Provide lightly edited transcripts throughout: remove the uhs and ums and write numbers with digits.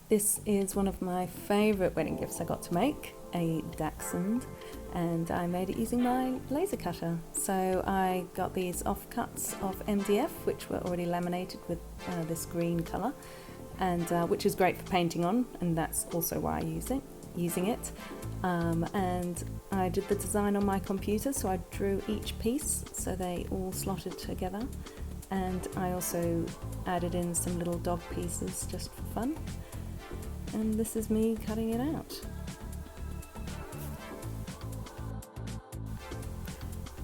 This is one of my favourite wedding gifts I got to make, a Dachshund, and I made it using my laser cutter. So I got these offcuts of MDF, which were already laminated with this green colour, and which is great for painting on, and that's also why I'm using it. And I did the design on my computer, so I drew each piece so they all slotted together, and I also added in some little dog pieces just for fun. And this is me cutting it out.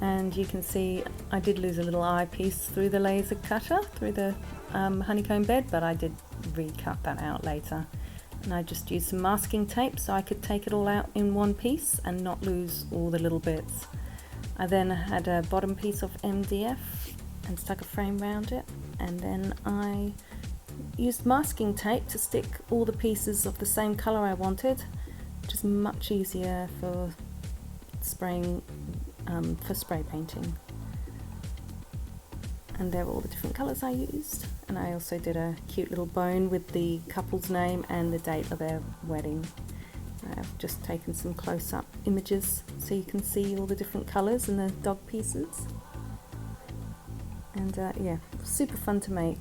And you can see I did lose a little eyepiece through the laser cutter, through the honeycomb bed, but I did recut that out later. And I just used some masking tape so I could take it all out in one piece and not lose all the little bits. I then had a bottom piece of MDF and stuck a frame around it, and then I used masking tape to stick all the pieces of the same colour I wanted, which is much easier for spraying, for spray painting. And there were all the different colours I used, and I also did a cute little bone with the couple's name and the date of their wedding. I've just taken some close-up images so you can see all the different colours and the dog pieces. And yeah, super fun to make.